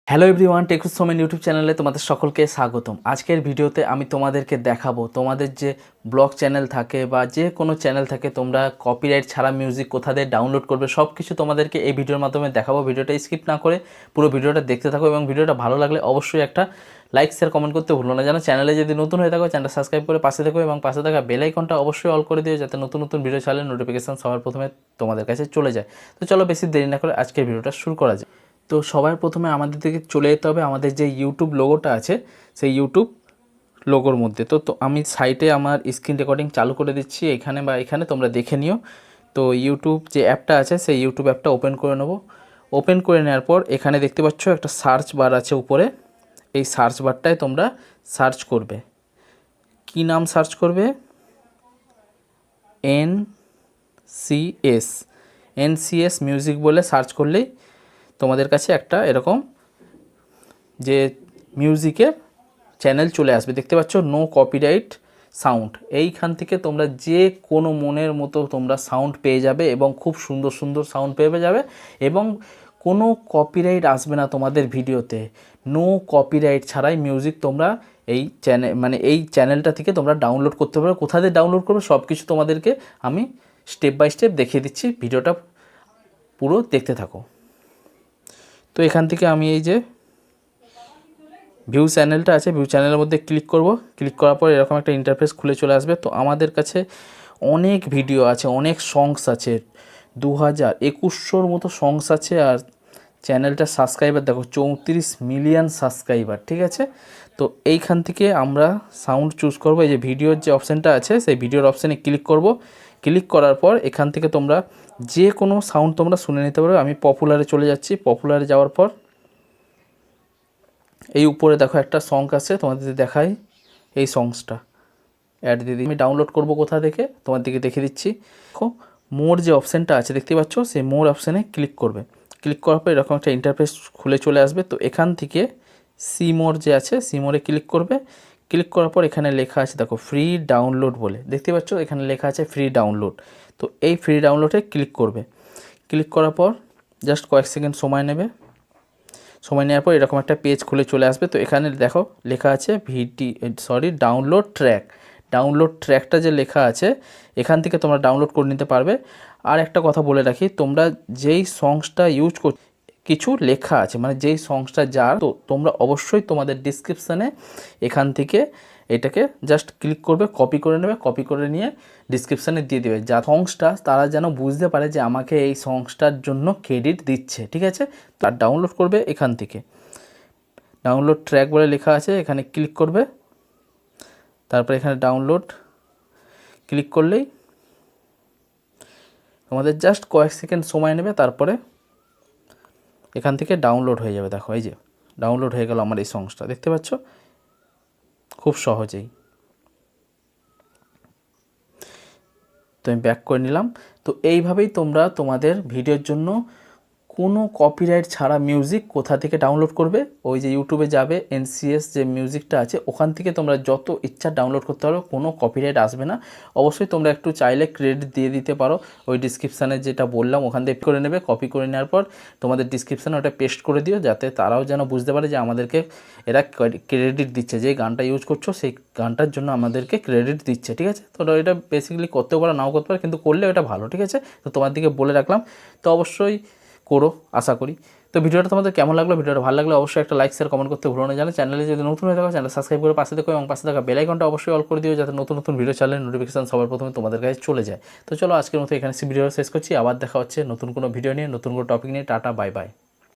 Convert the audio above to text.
Hello everyone, tech with Somen YouTube চ্যানেলে তোমাদের সকলকে স্বাগতম। আজকের ভিডিওতে আমি তোমাদেরকে দেখাবো তোমাদের যে ব্লগ চ্যানেল থাকে বা যে কোনো চ্যানেল থাকে তোমরা কপিরাইট ছাড়া মিউজিক কোথা দিয়ে ডাউনলোড করবে সব কিছু তোমাদেরকে এই ভিডিওর মাধ্যমে দেখাবো। ভিডিওটা স্কিপ না করে পুরো ভিডিওটা দেখতে থাকো এবং ভিডিওটা ভালো লাগলে অবশ্যই একটা লাইক শেয়ার কমেন্ট করতে ভুলো না। যেন চ্যানেলে যদি নতুন হয়ে থাকো চ্যানেলটা সাবস্ক্রাইব করে পাশে থাকো এবং পাশে থাকা বেল আইকনটা অবশ্যই অল করে দিও যাতে নতুন নতুন ভিডিও ছাড়লে নোটিফিকেশান সবার প্রথমে তোমাদের কাছে চলে যায়। তো চলো বেশি দেরি না করে আজকের ভিডিওটা শুরু করা যায়। তো সবার প্রথমে আমাদের দিকে চলে যেতে হবে আমাদের যে ইউটিউব লোগোটা আছে সেই ইউটিউব লোগোর মধ্যে। তো আমি সাইটে আমার স্ক্রিন রেকর্ডিং চালু করে দিচ্ছি এখানে বা এখানে তোমরা দেখে নিও। তো ইউটিউব যে অ্যাপটা আছে সেই ইউটিউব অ্যাপটা ওপেন করে নেব। ওপেন করে নেওয়ার পর এখানে দেখতে পাচ্ছ একটা সার্চ বার আছে উপরে। এই সার্চ বারটায় তোমরা সার্চ করবে, কি নাম সার্চ করবে? এনসিএস মিউজিক বলে সার্চ করলেই তোমাদের কাছে একটা এরকম যে মিউজিকের চ্যানেল চলে আসবে। দেখতে পাচ্ছ নো কপিরাইট সাউন্ড। এইখান থেকে তোমরা যে কোনো মনের মতো তোমরা সাউন্ড পেয়ে যাবে এবং খুব সুন্দর সুন্দর সাউন্ড পেয়ে যাবে এবং কোনো কপিরাইট আসবে না তোমাদের ভিডিওতে। নো কপিরাইট ছাড়াই মিউজিক তোমরা এই এই চ্যানেলটা থেকে তোমরা ডাউনলোড করতে পারো। কোথা দিয়ে ডাউনলোড করবে সব কিছু তোমাদেরকে আমি স্টেপ বাই স্টেপ দেখিয়ে দিচ্ছি, ভিডিওটা পুরো দেখতে থাকো। তো এখান থেকে আমি এই যে ভিউ চ্যানেলটা আছে, ভিউ চ্যানেলের মধ্যে ক্লিক করব। ক্লিক করার পর এরকম একটা ইন্টারফেস খুলে চলে আসবে। তো আমাদের কাছে অনেক ভিডিও আছে, অনেক সংস আছে, 2200 মতো সংস আছে। আর চ্যানেলটা সাবস্ক্রাইবার দেখো 34 মিলিয়ন সাবস্ক্রাইবার, ঠিক আছে। তো এইখান থেকে আমরা সাউন্ড চুজ করব। এই যে ভিডিওর যে অপশানটা আছে সেই ভিডিওর অপশানে ক্লিক করব। ক্লিক করার পর এখান থেকে তোমরা যে কোনো সাউন্ড তোমরা শুনে নিতে পারো। আমি পপুলারে চলে যাচ্ছি। পপুলারে যাওয়ার পর এই উপরে দেখো একটা সং আছে, তোমাদের দেখাই এই সংসটা অ্যাড দিয়ে দিই। আমি ডাউনলোড করব কোথা থেকে তোমাদেরকে দেখিয়ে দিচ্ছি। দেখো মোর যে অপশানটা আছে দেখতে পাচ্ছ, সেই মোর অপশানে ক্লিক করবে। ক্লিক করার পর এরকম একটা ইন্টারফেস খুলে চলে আসবে। তো এখান থেকে সি মোর যে আছে সি মোরে ক্লিক করবে। ক্লিক করার পর এখানে লেখা আছে দেখো ফ্রি ডাউনলোড বলে, দেখতে পাচ্ছ এখানে লেখা আছে ফ্রি ডাউনলোড। তো এই ফ্রি ডাউনলোডে ক্লিক করবে। ক্লিক করার পর জাস্ট কয়েক সেকেন্ড সময় নেবে। সময় নেওয়ার পর এরকম একটা পেজ খুলে চলে আসবে। তো এখানে দেখো লেখা আছে ডাউনলোড ট্র্যাক। ডাউনলোড ট্র্যাকটা যে লেখা আছে এখান থেকে তোমরা ডাউনলোড করে নিতে পারবে। আর একটা কথা বলে রাখি, তোমরা যেই সংসটা ইউজ কর কিছু লেখা আছে, মানে যেই সংসটা যার, তো তোমরা অবশ্যই তোমাদের ডিসক্রিপশানে এখান থেকে এটাকে জাস্ট ক্লিক করবে, কপি করে নেবে। কপি করে নিয়ে ডিসক্রিপশানে দিয়ে দেবে, যা সংসটা তারা যেন বুঝতে পারে যে আমাকে এই সংসটার জন্য ক্রেডিট দিচ্ছে, ঠিক আছে। তো আর ডাউনলোড করবে এখান থেকে ডাউনলোড ট্র্যাক বলে লেখা আছে, এখানে ক্লিক করবে। তারপরে এখানে ডাউনলোড ক্লিক করলেই তোমাদের জাস্ট কয়েক সেকেন্ড সময় নেবে, তারপরে এখান থেকে ডাউনলোড হয়ে যাবে। দেখো এই যে ডাউনলোড হয়ে গেল আমার এই সংসটা, দেখতে পাচ্ছ খুব সহজেই। তো আমি ব্যাক করে নিলাম। তো এইভাবেই তোমরা তোমাদের ভিডিওর জন্য কোনো কপিরাইট ছাড়া মিউজিক কোথা থেকে ডাউনলোড করবে, ওই যে ইউটিউবে যাবে এনসিএস যে মিউজিকটা আছে ওখান থেকে তোমরা যত ইচ্ছা ডাউনলোড করতে পারো, কোনো কপিরাইট আসবে না। অবশ্যই তোমরা একটু চাইলে ক্রেডিট দিয়ে দিতে পারো, ওই ডিসক্রিপশানে যেটা বললাম ওখান থেকে করে নেবে। কপি করে নেওয়ার পর তোমাদের ডিসক্রিপশানে ওটা পেস্ট করে দিও, যাতে তারাও যেন বুঝতে পারে যে আমাদেরকে এরা ক্রেডিট দিচ্ছে, যে গানটা ইউজ করছো সেই গানটার জন্য আমাদেরকে ক্রেডিট দিচ্ছে, ঠিক আছে। তো এটা বেসিক্যালি করতেও পারো নাও করতে পারো, কিন্তু করলে এটা ভালো, ঠিক আছে। তো তোমার দিকে বলে রাখলাম, তো অবশ্যই করো আশা করি। তো ভিডিওটা তোমাদের কেমন লাগলো? ভিডিওটা ভালো লাগলে অবশ্যই একটা লাইক শেয়ার কমেন্ট করতে ভুলো না। জানো চ্যানেলে যদি নতুন হয়ে থাকো চ্যানেল সাবস্ক্রাইব করে পাশে দেখো এবং পাশে থাকা বেল আইকনটা অবশ্যই অল করে দিও, যাতে নতুন নতুন ভিডিও চাইলে নোটিফিকেশন সবার প্রথমে তোমাদের কাছে চলে যায়। তো চলো আজকের মতো এখানে ভিডিও শেষ করছি। আবার দেখা হচ্ছে নতুন কোনো ভিডিও নিয়ে, নতুন কোনো টপিক নিয়ে। Tata, bye bye.